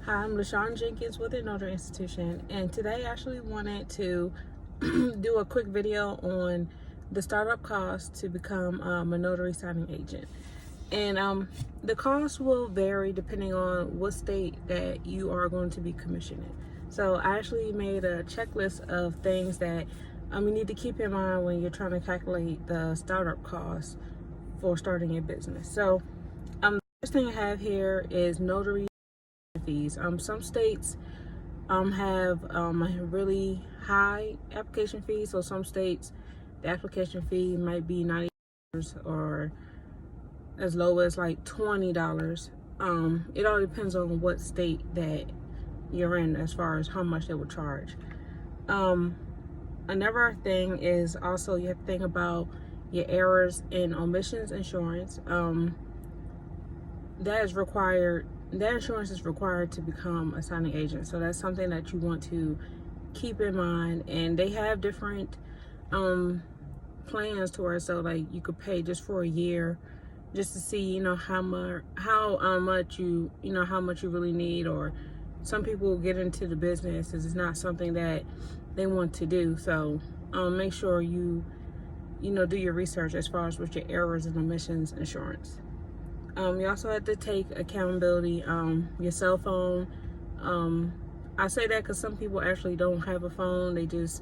Hi, I'm LaShawn Jenkins with the Notary Institution, and today I actually wanted to do a quick video on the startup cost to become a Notary Signing Agent. And the cost will vary depending on what state that you are going to be commissioning. So I actually made a checklist of things that you need to keep in mind when you're trying to calculate the startup cost for starting your business. So the first thing I have here is Notary Fees. Some states have a really high application fee. So some states, the application fee might be $90 or as low as like $20. It all depends on what state that you're in as far as how much they will charge. Another thing is also you have to think about your errors and omissions insurance. That insurance is required to become a signing agent. So that's something that you want to keep in mind. And they have different plans to where, so like you could pay just for a year just to see, how much you really need. Or some people get into the business as it's not something that they want to do. So make sure you do your research as far as with your errors and omissions insurance. You also have to take accountability, your cell phone. I say that because some people actually don't have a phone. They just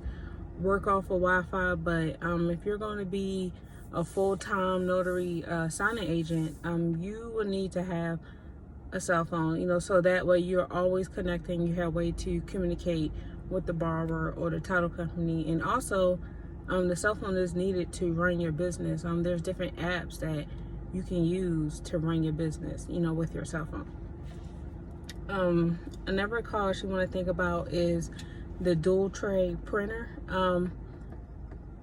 work off of Wi-Fi. But if you're going to be a full-time notary signing agent, you will need to have a cell phone, so that way you're always connecting. You have a way to communicate with the borrower or the title company. And also, the cell phone is needed to run your business. There's different apps that you can use to run your business, with your cell phone. Another cost you want to think about is the dual tray printer.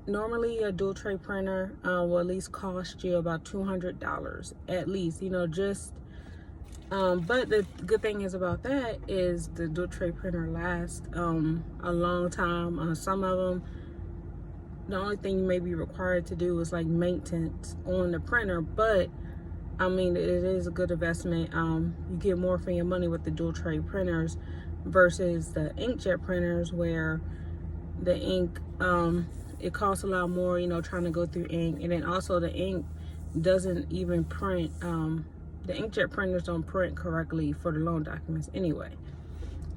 Normally a dual tray printer will at least cost you about $200 at least, but the good thing is about that is the dual tray printer lasts a long time. Some of them, the only thing you may be required to do is like maintenance on the printer, but it is a good investment. You get more for your money with the dual tray printers versus the inkjet printers, where the ink it costs a lot more, trying to go through ink. And then also the ink doesn't even print. The inkjet printers don't print correctly for the loan documents anyway.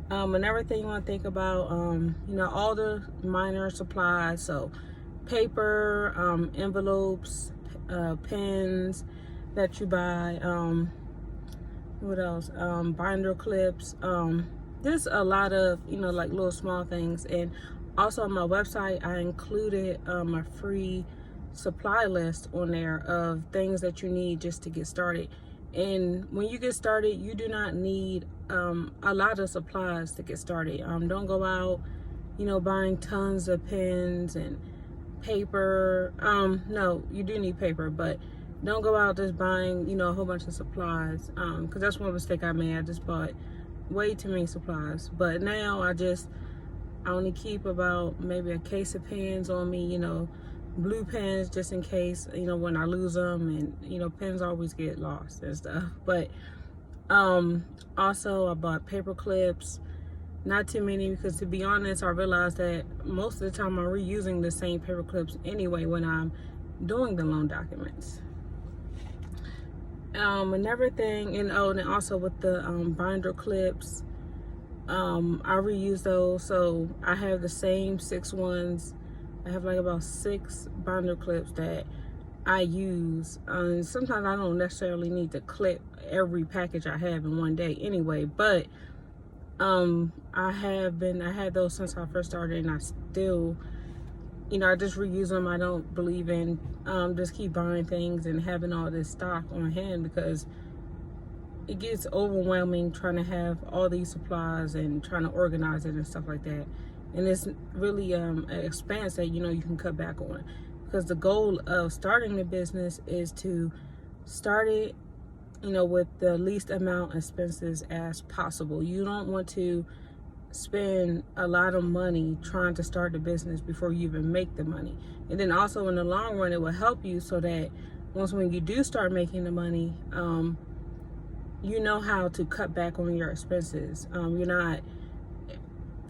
Another thing you want to think about, all the minor supplies. So paper, envelopes, pens that you buy, what else, binder clips. There's a lot of, like little small things. And also on my website, I included a free supply list on there of things that you need just to get started. And when you get started, you do not need a lot of supplies to get started. Don't go out, buying tons of pens and paper. No, you do need paper, but don't go out just buying, a whole bunch of supplies. Because that's one mistake I made. I just bought way too many supplies. But now I only keep about maybe a case of pens on me, blue pens just in case, when I lose them. And, pens always get lost and stuff. But also I bought paper clips. Not too many, because to be honest, I realized that most of the time I'm reusing the same paper clips anyway when I'm doing the loan documents. Another thing, and also with the binder clips, I reuse those. So I have the same 6 ones. I have like about 6 binder clips that I use. Sometimes I don't necessarily need to clip every package I have in one day anyway, but I had those since I first started, and I still, I just reuse them. I don't believe in just keep buying things and having all this stock on hand, because it gets overwhelming trying to have all these supplies and trying to organize it and stuff like that. And it's really an expense that you can cut back on, because the goal of starting the business is to start it with the least amount of expenses as possible. You don't want to spend a lot of money trying to start the business before you even make the money. And then also in the long run, it will help you so that when you do start making the money, you know how to cut back on your expenses. You're not,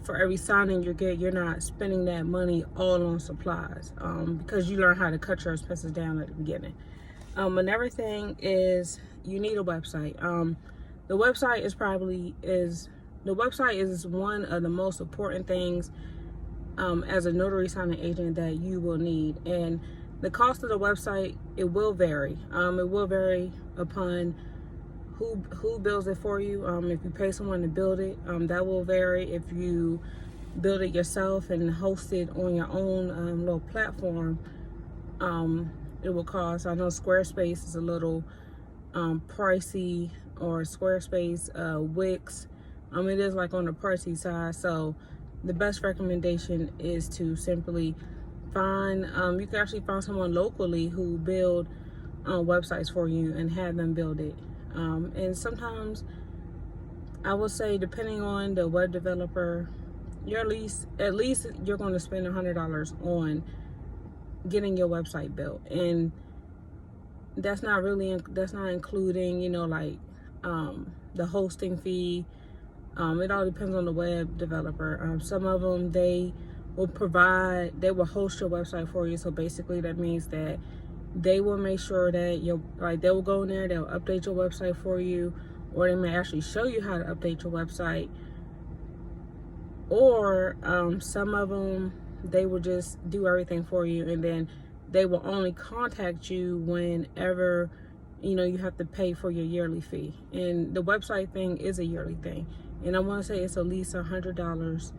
for every signing you get, you're not spending that money all on supplies, because you learn how to cut your expenses down at the beginning. Another thing is you need a website. The website is one of the most important things as a notary signing agent that you will need. And the cost of the website, it will vary. It will vary upon who builds it for you. If you pay someone to build it, that will vary. If you build it yourself and host it on your own little platform, it will cost. I know Squarespace is a little pricey, or Squarespace, Wix, it is like on the pricey side. So the best recommendation is to simply find, you can actually find someone locally who build websites for you and have them build it. And sometimes I will say, depending on the web developer, at least you're going to spend $100 on getting your website built. And that's not including, like the hosting fee. It all depends on the web developer. Some of them, they will host your website for you. So basically that means that they will make sure that they will go in there, they'll update your website for you, or they may actually show you how to update your website. Or some of them, they will just do everything for you, and then they will only contact you whenever you have to pay for your yearly fee. And the website thing is a yearly thing, and I want to say it's at least $100.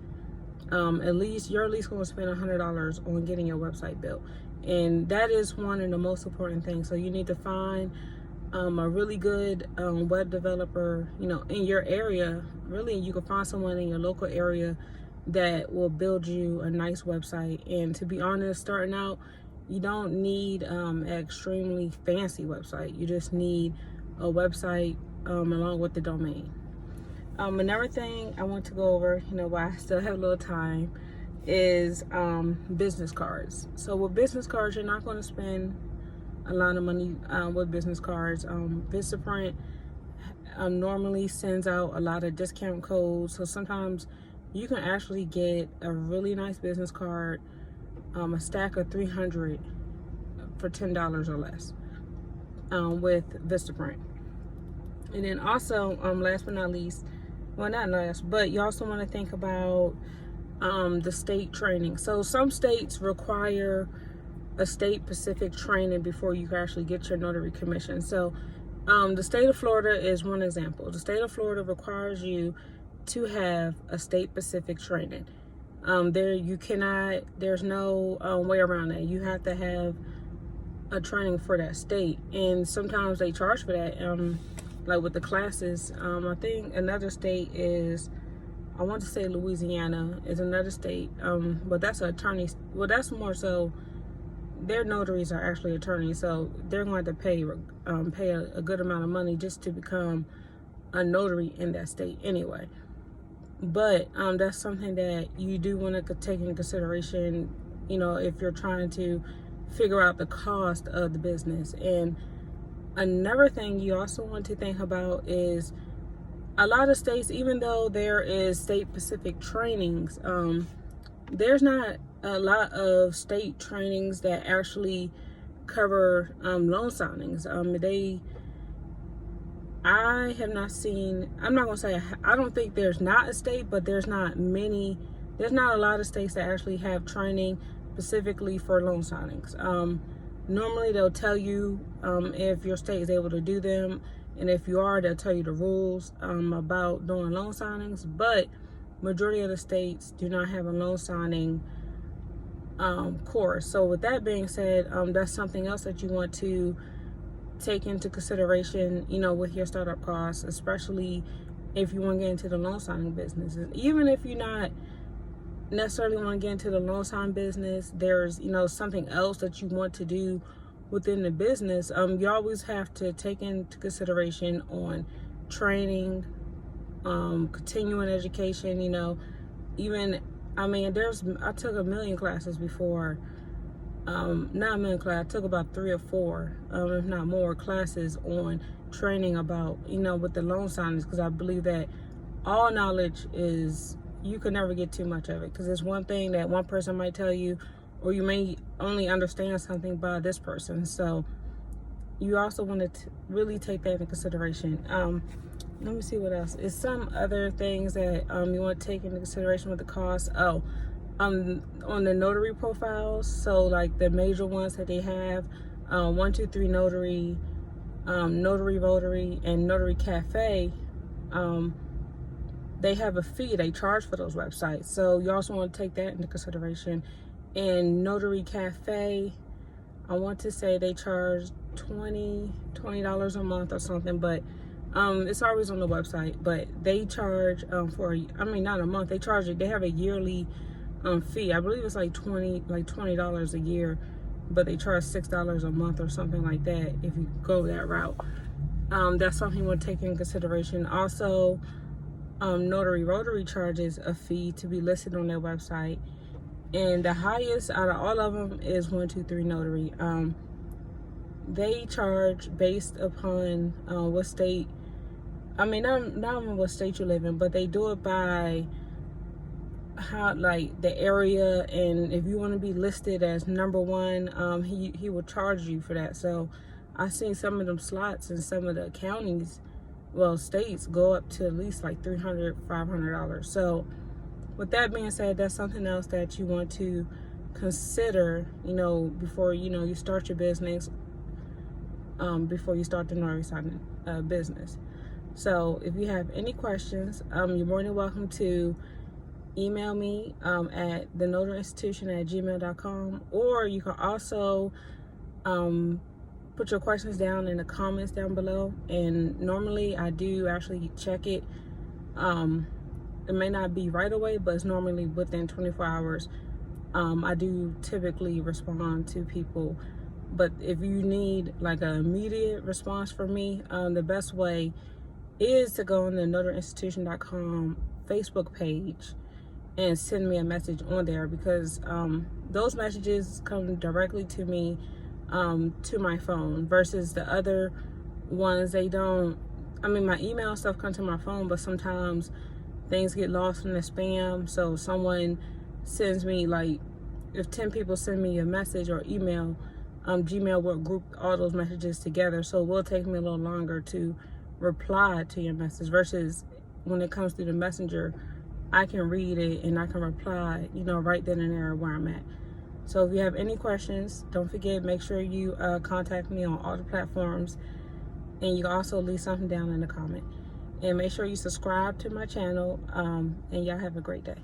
You're at least going to spend $100 on getting your website built, and that is one of the most important things. So you need to find a really good web developer, in your area. Really, you can find someone in your local area that will build you a nice website. And to be honest, starting out, you don't need an extremely fancy website. You just need a website along with the domain. Another thing I want to go over, while I still have a little time, is business cards. So with business cards, you're not going to spend a lot of money with business cards. Vistaprint normally sends out a lot of discount codes, so sometimes you can actually get a really nice business card, a stack of 300 for $10 or less with Vistaprint. And then also, last but not least, well, not last, but you also want to think about the state training. So some states require a state-specific training before you can actually get your notary commission. So the state of Florida is one example. The state of Florida requires you to have a state-specific training. There's no way around that. You have to have a training for that state, and sometimes they charge for that. Like with the classes, I think another state is, I want to say Louisiana is another state, but that's an attorney. Well, that's more so, their notaries are actually attorneys, so they're going to pay a good amount of money just to become a notary in that state anyway. But that's something that you do want to take into consideration, if you're trying to figure out the cost of the business. And another thing you also want to think about is, a lot of states, even though there is state-specific trainings, there's not a lot of state trainings that actually cover loan signings. I have not seen, I'm not going to say, I don't think there's not a state, but there's not a lot of states that actually have training specifically for loan signings. Normally they'll tell you if your state is able to do them, and if you are, they'll tell you the rules about doing loan signings. But majority of the states do not have a loan signing course. So with that being said, that's something else that you want to take into consideration, with your startup costs, especially if you want to get into the loan signing business. Even if you're not necessarily want to get into the loan sign business, there's something else that you want to do within the business. You always have to take into consideration on training, continuing education. I took a million classes before not class. I took about 3 or 4, if not more, classes on training about, with the loan signings, because I believe that all knowledge is, you can never get too much of it, because it's one thing that one person might tell you, or you may only understand something by this person. So you also want to really take that into consideration. Let me see what else. Is some other things that you want to take into consideration with the cost. On the notary profiles, so like the major ones that they have, 123 Notary, Notary Rotary, and Notary Cafe, they have a fee they charge for those websites. So you also want to take that into consideration. In Notary Cafe, I want to say they charge $20 a month or something, but it's always on the website. But they charge not a month, they have a yearly fee. I believe it's like $20 a year, but they charge $6 a month or something like that if you go that route. That's something you want to take into consideration. Also, Notary Rotary charges a fee to be listed on their website, and the highest out of all of them is 123 Notary. They charge based upon what state, not what state you live in, but they do it by how, like, the area, and if you want to be listed as number 1, he will charge you for that. So I've seen some of them slots in some of the counties, states, go up to at least like $300, $500. So with that being said, that's something else that you want to consider, before you start your business, before you start the notary signing business. So if you have any questions, you're more than welcome to email me at thenotaryinstitution@gmail.com, or you can also put your questions down in the comments down below, and normally I do actually check it. It may not be right away, but it's normally within 24 hours. I do typically respond to people, but if you need like an immediate response from me, the best way is to go on the notaryinstitution.com Facebook page and send me a message on there, because those messages come directly to me, to my phone, versus the other ones. They don't, my email stuff comes to my phone, but sometimes things get lost in the spam. So someone sends me, like, if 10 people send me a message or email, Gmail will group all those messages together, so it will take me a little longer to reply to your message, versus when it comes through the messenger, I can read it and I can reply, right then and there where I'm at. So if you have any questions, don't forget, make sure you contact me on all the platforms, and you can also leave something down in the comment. And make sure you subscribe to my channel, and y'all have a great day.